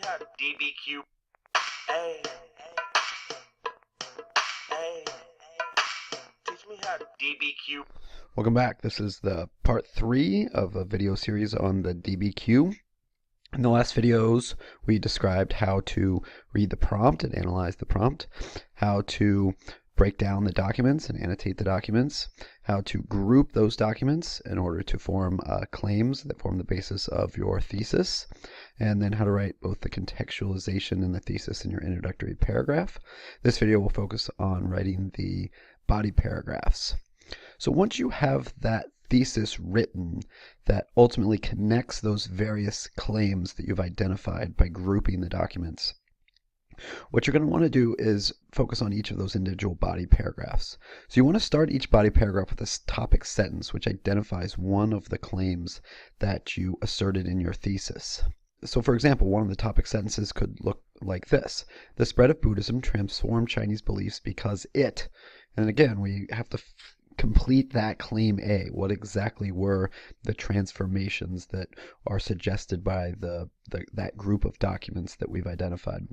how to DBQ. Hey, hey, teach me how to DBQ. Welcome back. This is the part 3 of a video series on the DBQ. In the last videos, we described how to read the prompt and analyze the prompt, how to break down the documents and annotate the documents, how to group those documents in order to form claims that form the basis of your thesis, and then how to write both the contextualization in the thesis and your introductory paragraph. This video will focus on writing the body paragraphs. So once you have that thesis written that ultimately connects those various claims that you've identified by grouping the documents, what you're going to want to do is focus on each of those individual body paragraphs. So you want to start each body paragraph with a topic sentence which identifies one of the claims that you asserted in your thesis. So for example, one of the topic sentences could look like this: the spread of Buddhism transformed Chinese beliefs because it, and again we have to complete that claim A. What exactly were the transformations that are suggested by that group of documents that we've identified?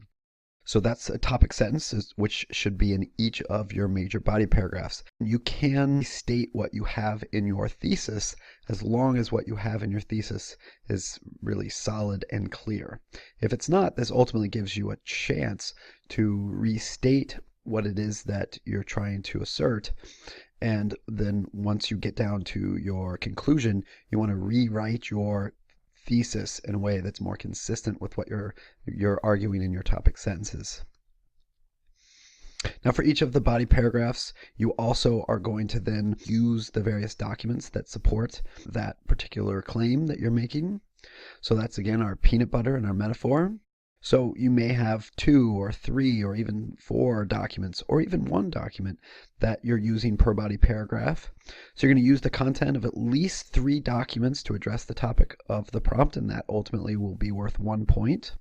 So that's a topic sentence which should be in each of your major body paragraphs. You can state what you have in your thesis as long as what you have in your thesis is really solid and clear. If it's not, this ultimately gives you a chance to restate what it is that you're trying to assert. And then once you get down to your conclusion, you want to rewrite your thesis in a way that's more consistent with what you're arguing in your topic sentences. Now for each of the body paragraphs, you also are going to then use the various documents that support that particular claim that you're making. So that's again our peanut butter and our metaphor. So you may have 2 or 3 or even 4 documents or even 1 document that you're using per body paragraph. So you're going to use the content of at least 3 documents to address the topic of the prompt, and that ultimately will be worth 1 point.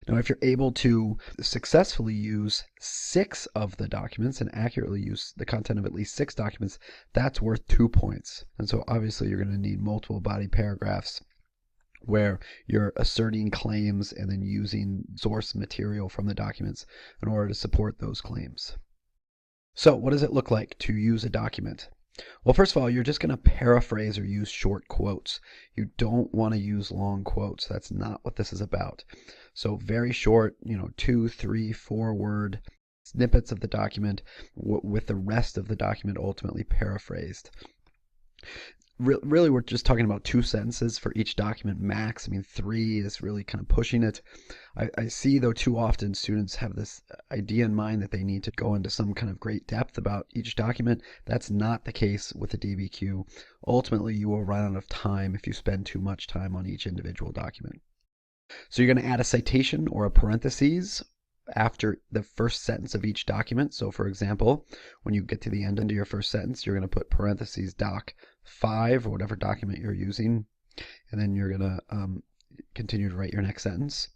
Now if you're able to successfully use 6 of the documents and accurately use the content of at least 6 documents, that's worth 2 points. And so obviously you're going to need multiple body paragraphs where you're asserting claims and then using source material from the documents in order to support those claims. So what does it look like to use a document? Well, first of all, you're just going to paraphrase or use short quotes. You don't want to use long quotes. That's not what this is about. So very short, 2, 3, 4 word snippets of the document with the rest of the document ultimately paraphrased. Really, we're just talking about 2 sentences for each document max. I mean, 3 is really kind of pushing it. I see, though, too often students have this idea in mind that they need to go into some kind of great depth about each document. That's not the case with the DBQ. Ultimately, you will run out of time if you spend too much time on each individual document. So you're going to add a citation or a parentheses after the first sentence of each document. So for example, when you get to the end of your first sentence, you're going to put parentheses doc 5 or whatever document you're using, and then you're going to continue to write your next sentence.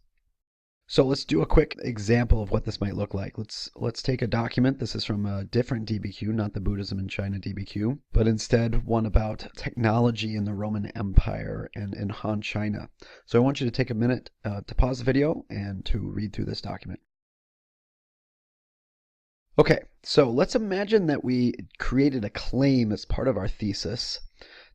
So let's do a quick example of what this might look like. Let's take a document. This is from a different DBQ, not the Buddhism in China DBQ, but instead one about technology in the Roman Empire and in Han China. So I want you to take a minute to pause the video and to read through this document. Okay, so let's imagine that we created a claim as part of our thesis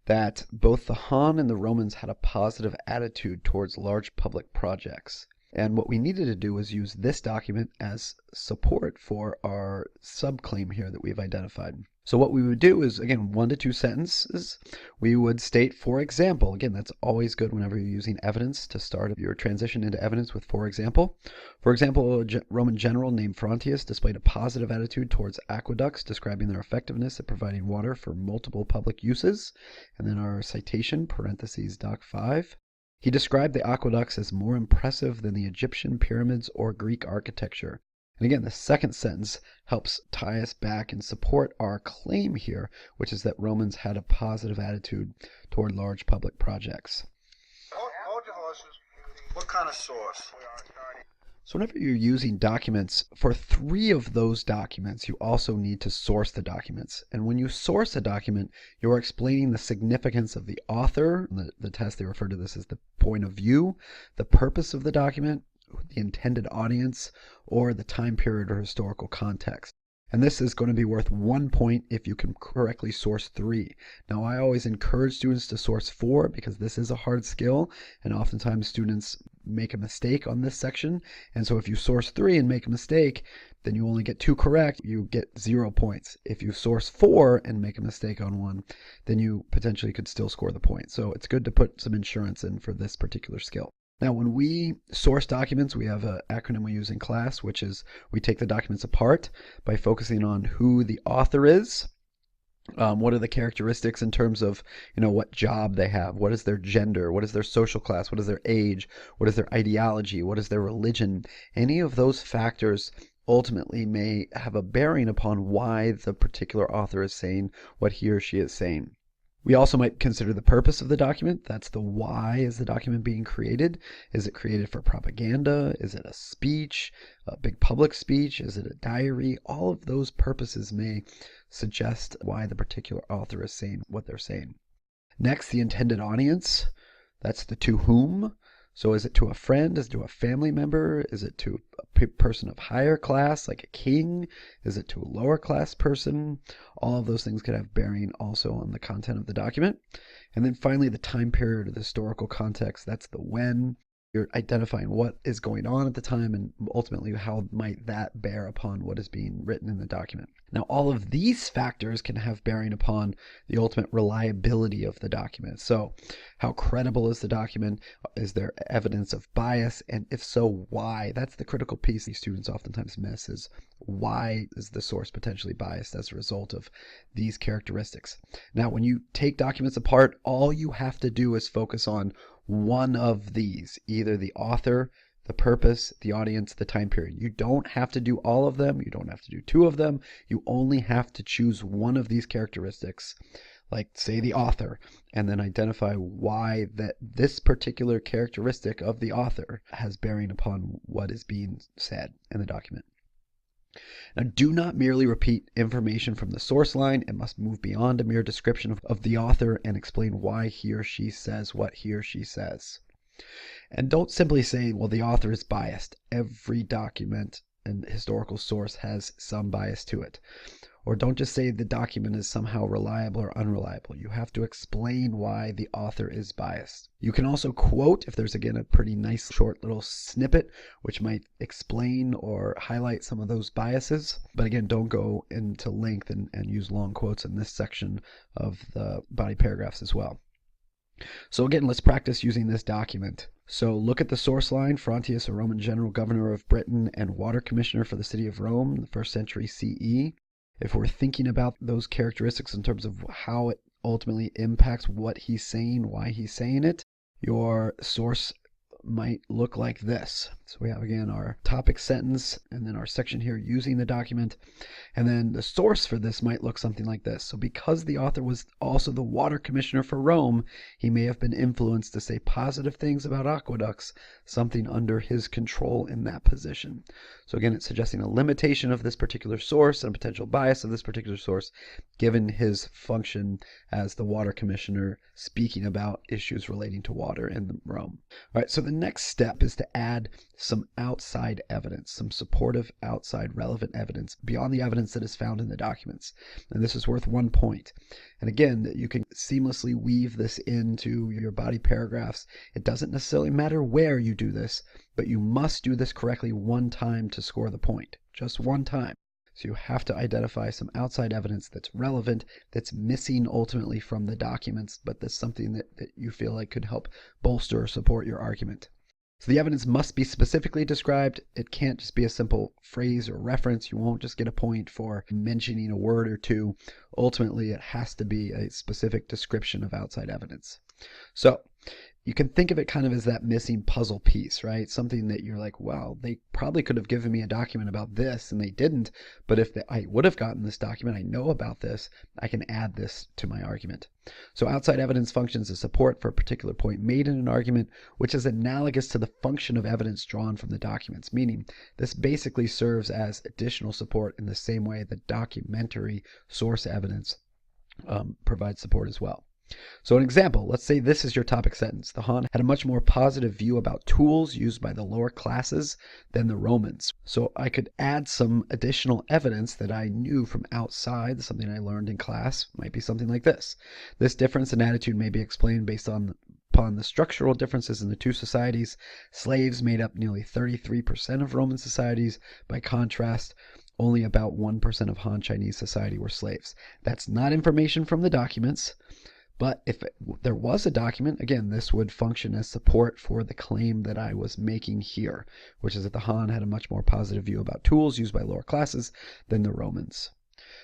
that both the Han and the Romans had a positive attitude towards large public projects. And what we needed to do was use this document as support for our subclaim here that we've identified. So what we would do is, again, 1 to 2 sentences. We would state, for example, again, that's always good whenever you're using evidence to start your transition into evidence with for example. For example, a Roman general named Frontius displayed a positive attitude towards aqueducts, describing their effectiveness at providing water for multiple public uses. And then our citation, parentheses, doc 5. He described the aqueducts as more impressive than the Egyptian pyramids or Greek architecture. And again, the second sentence helps tie us back and support our claim here, which is that Romans had a positive attitude toward large public projects. Hold your horses. What kind of source? So whenever you're using documents, for 3 of those documents, you also need to source the documents. And when you source a document, you're explaining the significance of the author. The test, they refer to this as the point of view, the purpose of the document, the intended audience, or the time period or historical context. And this is going to be worth 1 point if you can correctly source 3. Now, I always encourage students to source 4 because this is a hard skill, and oftentimes students make a mistake on this section. And so if you source 3 and make a mistake, then you only get 2 correct, you get 0 points. If you source 4 and make a mistake on 1, then you potentially could still score the point. So it's good to put some insurance in for this particular skill. Now, when we source documents, we have an acronym we use in class, which is we take the documents apart by focusing on who the author is, what are the characteristics in terms of, what job they have, what is their gender, what is their social class, what is their age, what is their ideology, what is their religion. Any of those factors ultimately may have a bearing upon why the particular author is saying what he or she is saying. We also might consider the purpose of the document. That's the why is the document being created. Is it created for propaganda? Is it a speech, a big public speech? Is it a diary? All of those purposes may suggest why the particular author is saying what they're saying. Next, the intended audience. That's the to whom. So is it to a friend? Is it to a family member? Is it to a person of higher class, like a king? Is it to a lower class person? All of those things could have bearing also on the content of the document. And then finally, the time period or the historical context. That's the when. You're identifying what is going on at the time and ultimately how might that bear upon what is being written in the document. Now, all of these factors can have bearing upon the ultimate reliability of the document. So how credible is the document? Is there evidence of bias? And if so, why? That's the critical piece these students oftentimes miss, is why is the source potentially biased as a result of these characteristics? Now, when you take documents apart, all you have to do is focus on one of these, either the author, the purpose, the audience, the time period. You don't have to do all of them. You don't have to do 2 of them. You only have to choose one of these characteristics, like say the author, and then identify why that this particular characteristic of the author has bearing upon what is being said in the document. Now, do not merely repeat information from the source line. It must move beyond a mere description of the author and explain why he or she says what he or she says. And don't simply say, well, the author is biased. Every document and historical source has some bias to it. Or don't just say the document is somehow reliable or unreliable. You have to explain why the author is biased. You can also quote if there's, again, a pretty nice short little snippet which might explain or highlight some of those biases. But again, don't go into length and use long quotes in this section of the body paragraphs as well. So again, let's practice using this document. So look at the source line. Frontius, a Roman general, governor of Britain, and water commissioner for the city of Rome, the 1st century CE. If we're thinking about those characteristics in terms of how it ultimately impacts what he's saying, why he's saying it, your source might look like this. So we have, again, our topic sentence and then our section here using the document. And then the source for this might look something like this. So because the author was also the water commissioner for Rome, he may have been influenced to say positive things about aqueducts, something under his control in that position. So again, it's suggesting a limitation of this particular source and a potential bias of this particular source, given his function as the water commissioner speaking about issues relating to water in Rome. All right, so the next step is to add some outside evidence, some supportive outside relevant evidence beyond the evidence that is found in the documents. And this is worth 1 point. And again, you can seamlessly weave this into your body paragraphs. It doesn't necessarily matter where you do this, but you must do this correctly 1 time to score the point, just 1 time. So you have to identify some outside evidence that's relevant, that's missing ultimately from the documents, but that's something that you feel like could help bolster or support your argument. So the evidence must be specifically described. It can't just be a simple phrase or reference. You won't just get a point for mentioning a word or 2. Ultimately, it has to be a specific description of outside evidence. So you can think of it kind of as that missing puzzle piece, right? Something that you're like, wow, they probably could have given me a document about this and they didn't, but if I would have gotten this document, I know about this, I can add this to my argument. So outside evidence functions as support for a particular point made in an argument, which is analogous to the function of evidence drawn from the documents, meaning this basically serves as additional support in the same way that documentary source evidence provides support as well. So an example, let's say this is your topic sentence. The Han had a much more positive view about tools used by the lower classes than the Romans. So I could add some additional evidence that I knew from outside, something I learned in class, might be something like this. This difference in attitude may be explained based upon the structural differences in the two societies. Slaves made up nearly 33% of Roman societies. By contrast, only about 1% of Han Chinese society were slaves. That's not information from the documents. But if there was a document, again, this would function as support for the claim that I was making here, which is that the Han had a much more positive view about tools used by lower classes than the Romans.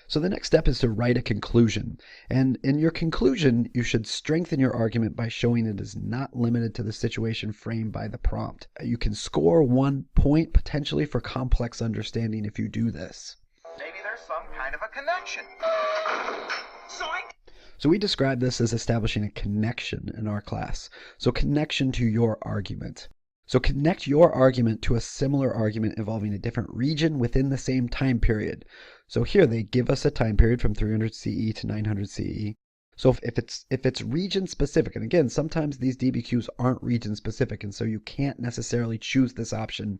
So the next step is to write a conclusion. And in your conclusion, you should strengthen your argument by showing it is not limited to the situation framed by the prompt. You can score 1 point potentially for complex understanding if you do this. Maybe there's some kind of a connection. So we describe this as establishing a connection in our class. So connection to your argument. So connect your argument to a similar argument involving a different region within the same time period. So here they give us a time period from 300 CE to 900 CE. So if it's region specific, and again, sometimes these DBQs aren't region specific, and so you can't necessarily choose this option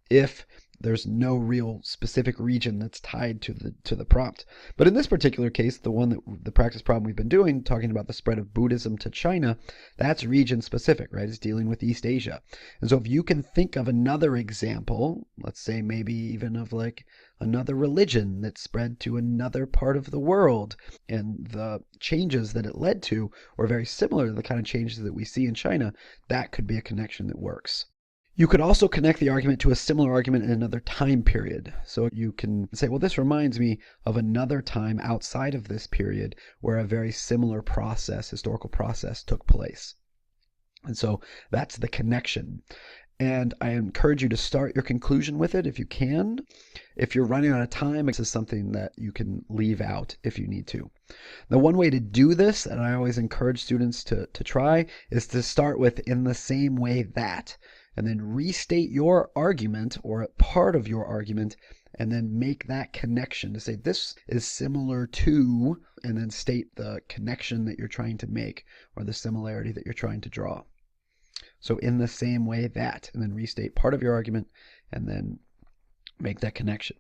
if there's no real specific region that's tied to the prompt. But in this particular case, the practice problem we've been doing, talking about the spread of Buddhism to China, that's region specific, right? It's dealing with East Asia. And so if you can think of another example, let's say maybe even of like another religion that spread to another part of the world, and the changes that it led to were very similar to the kind of changes that we see in China, that could be a connection that works. You could also connect the argument to a similar argument in another time period. So you can say, well, this reminds me of another time outside of this period where a very similar process, historical process, took place. And so that's the connection. And I encourage you to start your conclusion with it if you can. If you're running out of time, this is something that you can leave out if you need to. The one way to do this, and I always encourage students to try, is to start with "in the same way that," and then restate your argument or a part of your argument, and then make that connection to say this is similar to, and then state the connection that you're trying to make or the similarity that you're trying to draw. So in the same way that, and then restate part of your argument, and then make that connection.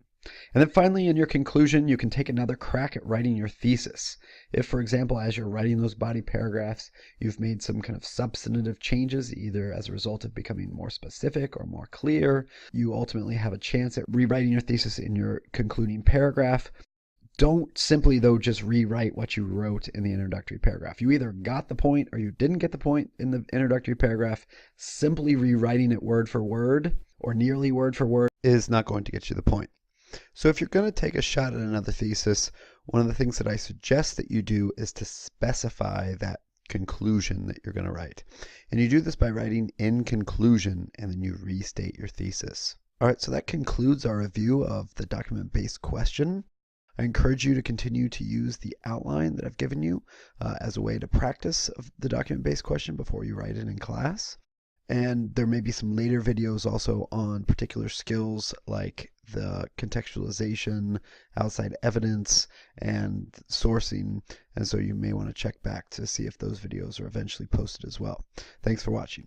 And then finally, in your conclusion, you can take another crack at writing your thesis. If, for example, as you're writing those body paragraphs, you've made some kind of substantive changes, either as a result of becoming more specific or more clear, you ultimately have a chance at rewriting your thesis in your concluding paragraph. Don't simply, though, just rewrite what you wrote in the introductory paragraph. You either got the point or you didn't get the point in the introductory paragraph. Simply rewriting it word for word or nearly word for word is not going to get you the point. So if you're going to take a shot at another thesis, one of the things that I suggest that you do is to specify that conclusion that you're going to write. And you do this by writing "in conclusion," and then you restate your thesis. All right, so that concludes our review of the document-based question. I encourage you to continue to use the outline that I've given you as a way to practice the document-based question before you write it in class. And there may be some later videos also on particular skills like the contextualization, outside evidence, and sourcing. And so you may want to check back to see if those videos are eventually posted as well. Thanks for watching.